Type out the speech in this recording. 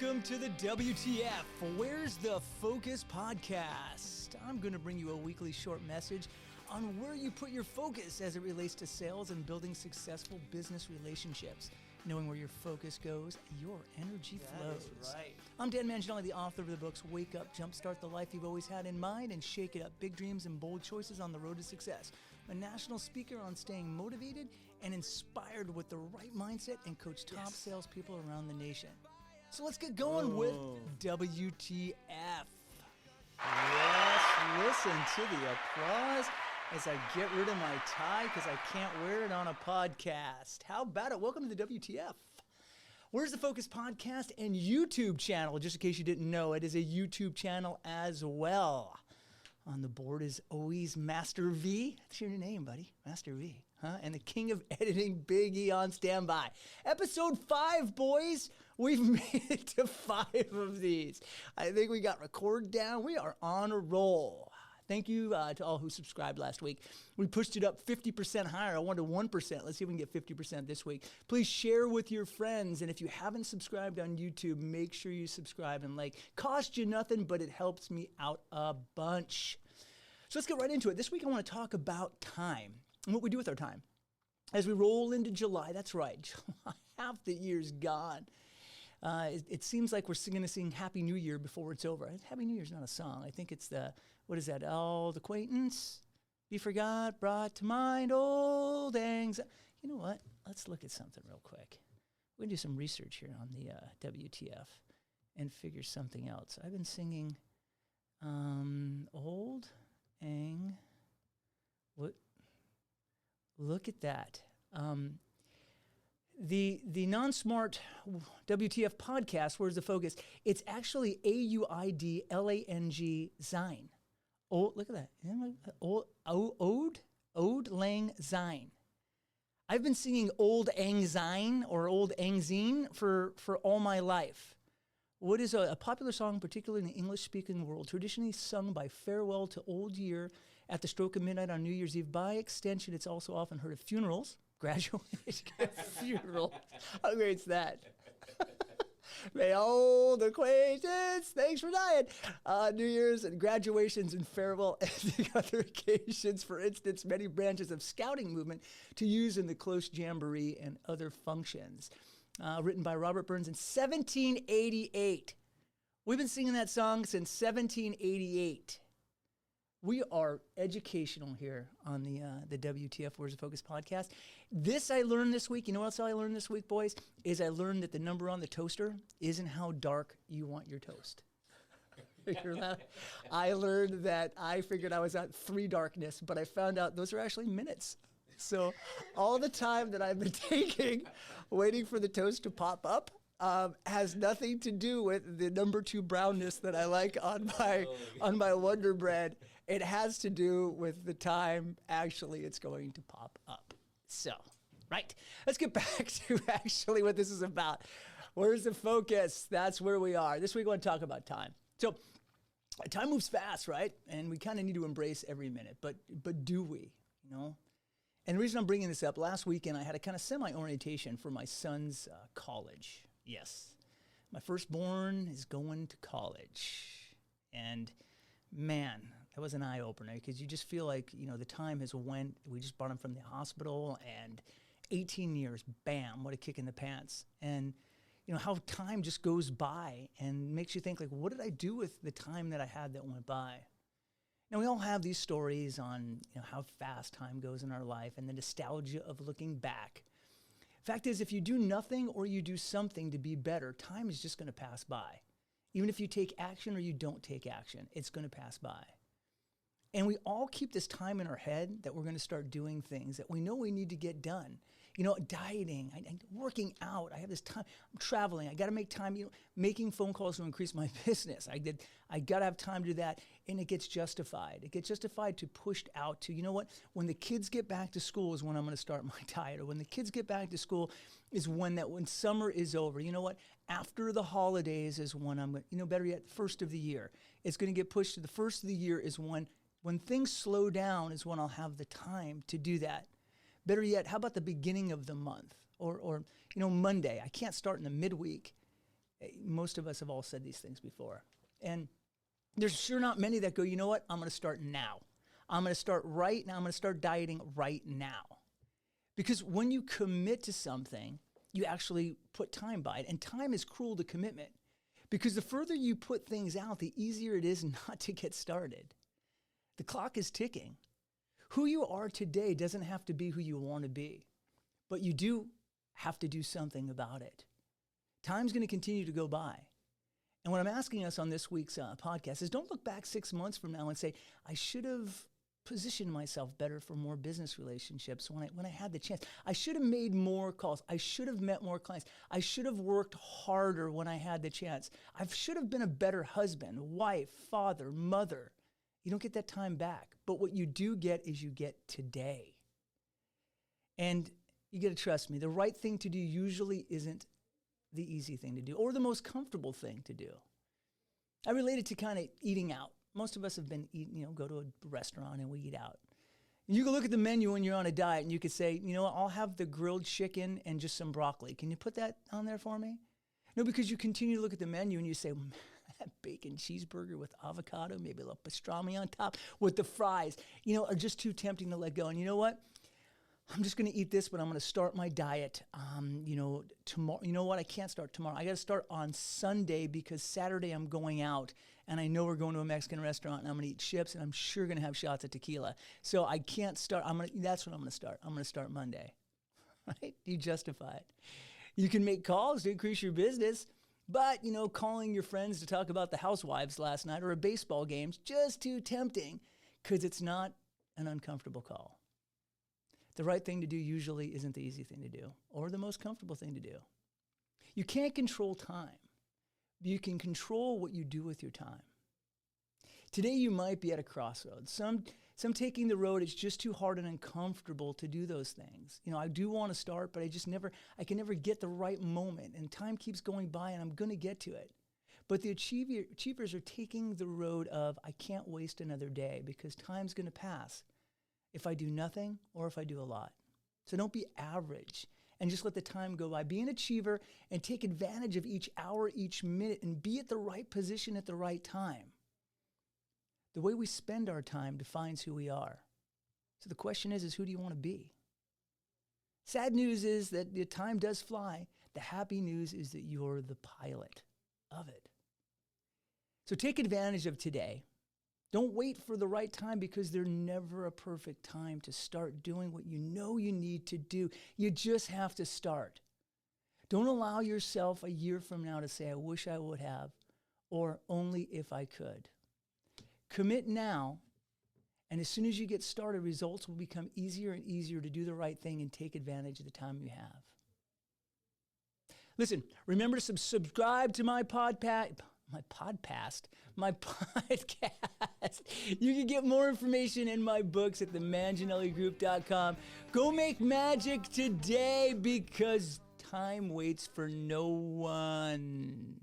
Welcome to the W.T.F, Where's the Focus podcast. I'm going to bring you a weekly short message on where you put your focus as it relates to sales and building successful business relationships. Knowing where your focus goes, your energy flows. That's right. I'm Dan Manginelli, the author of the books Wake Up, Jumpstart the Life You've Always Had in Mind, and Shake It Up, Big Dreams and Bold Choices on the Road to Success. I'm a national speaker on staying motivated and inspired with the right mindset and coach top salespeople around the nation. So let's get going with WTF. Yes, listen to the applause as I get rid of my tie because I can't wear it on a podcast. How about it? Welcome to the WTF. Where's the Focus podcast and YouTube channel? Just in case you didn't know, it is a YouTube channel as well. On the board is always Master V. That's your new name, buddy. Master V. And the king of editing, Big E on standby. Episode 5, boys. We've made it to 5 of these. I think we got record down. We are on a roll. Thank you to all who subscribed last week. We pushed it up 50% higher. I wanted 1%. Let's see if we can get 50% this week. Please share with your friends. And if you haven't subscribed on YouTube, make sure you subscribe and like. Cost you nothing, but it helps me out a bunch. So let's get right into it. This week I want to talk about time and what we do with our time. As we roll into July, that's right, July, half the year's gone. It seems like we're going to sing Happy New Year before it's over. Happy New Year's not a song. I think it's what is that? Old acquaintance, be forgot, brought to mind, old anxiety. You know what? Let's look at something real quick. We're going to do some research here on the WTF and figure something else. I've been singing Old Ang. What? Look at that. The non-smart WTF podcast, Where's the Focus? It's actually AUIDLANG Syne. Oh, look at that. Ode Lang Syne. I've been singing Old Ang Syne or Old Ang Syne for all my life. What is a popular song, particularly in the English-speaking world, traditionally sung by farewell to old year at the stroke of midnight on New Year's Eve. By extension, it's also often heard at funerals, graduation, funeral. How great's that? May old acquaintance, thanks for dying. New Year's and graduations and farewell and other occasions. For instance, many branches of scouting movement to use in the close jamboree and other functions. Written by Robert Burns in 1788. We've been singing that song since 1788. We are educational here on the WTF Where's the Focus podcast. This I learned this week. You know what else I learned this week, boys? Is I learned that the number on the toaster isn't how dark you want your toast. I learned that I figured I was at 3 darkness, but I found out those are actually minutes. So all the time that I've been taking waiting for the toast to pop up has nothing to do with the number 2 brownness that I like on my Wonder Bread. It has to do with the time actually it's going to pop up. So, right, let's get back to actually what this is about. Where's the focus? That's where we are. This week I want to talk about time. So time moves fast, right? And we kind of need to embrace every minute, but do we, you know? And the reason I'm bringing this up, last weekend I had a kind of semi-orientation for my son's college. Yes, my firstborn is going to college. And man, that was an eye-opener because you just feel like, you know, the time has went. We just brought him from the hospital and 18 years, bam, what a kick in the pants. And, you know, how time just goes by and makes you think like, what did I do with the time that I had that went by? Now, we all have these stories on, you know, how fast time goes in our life and the nostalgia of looking back. Fact is, if you do nothing or you do something to be better, time is just going to pass by. Even if you take action or you don't take action, it's going to pass by. And we all keep this time in our head that we're going to start doing things that we know we need to get done. You know, dieting, working out. I have this time. I'm traveling. I got to make time, you know, making phone calls to increase my business. I got to have time to do that. And it gets justified. It gets justified to pushed out to, you know what? When the kids get back to school is when I'm going to start my diet. Or when the kids get back to school is when summer is over. You know what? After the holidays is when I'm, you know, better yet, first of the year. It's going to get pushed to the first of the year is when things slow down is when I'll have the time to do that. Better yet, how about the beginning of the month or you know, Monday? I can't start in the midweek Most of us have all said these things before. And there's sure not many that go, you know what? I'm going to start now. I'm going to start right now. I'm going to start dieting right now. Because when you commit to something, you actually put time by it. And time is cruel to commitment. Because the further you put things out, the easier it is not to get started. The clock is ticking. Who you are today doesn't have to be who you want to be. But you do have to do something about it. Time's going to continue to go by. And what I'm asking us on this week's podcast is don't look back 6 months from now and say, I should have positioned myself better for more business relationships when I had the chance. I should have made more calls. I should have met more clients. I should have worked harder when I had the chance. I should have been a better husband, wife, father, mother. You don't get that time back. But what you do get is you get today. And you got to trust me, the right thing to do usually isn't the easy thing to do or the most comfortable thing to do. I relate it to kind of eating out. Most of us have been eating, go to a restaurant and we eat out. And you can look at the menu when you're on a diet and you could say, you know what, I'll have the grilled chicken and just some broccoli. Can you put that on there for me? No, because you continue to look at the menu and you say, that bacon cheeseburger with avocado, maybe a little pastrami on top with the fries, are just too tempting to let go. And you know what? I'm just going to eat this, but I'm going to start my diet, tomorrow. You know what? I can't start tomorrow. I got to start on Sunday because Saturday I'm going out and I know we're going to a Mexican restaurant and I'm going to eat chips and I'm sure going to have shots of tequila. So I can't start. That's when I'm going to start. I'm going to start Monday, right? You justify it. You can make calls to increase your business, but, calling your friends to talk about the housewives last night or a baseball game's just too tempting because it's not an uncomfortable call. The right thing to do usually isn't the easy thing to do or the most comfortable thing to do. You can't control time. You can control what you do with your time. Today you might be at a crossroads. Some taking the road, it's just too hard and uncomfortable to do those things. I do want to start, but I can never get the right moment and time keeps going by and I'm going to get to it. But the achievers are taking the road of, I can't waste another day because time's going to pass. If I do nothing or if I do a lot. So don't be average and just let the time go by. Be an achiever and take advantage of each hour, each minute, and be at the right position at the right time. The way we spend our time defines who we are. So the question is who do you want to be? Sad news is that the time does fly. The happy news is that you're the pilot of it. So take advantage of today. Don't wait for the right time because there's never a perfect time to start doing what you know you need to do. You just have to start. Don't allow yourself a year from now to say, I wish I would have, or only if I could. Commit now, and as soon as you get started, results will become easier and easier to do the right thing and take advantage of the time you have. Listen, remember to subscribe to my podcast. You can get more information in my books at themanginelligroup.com. Go make magic today because time waits for no one.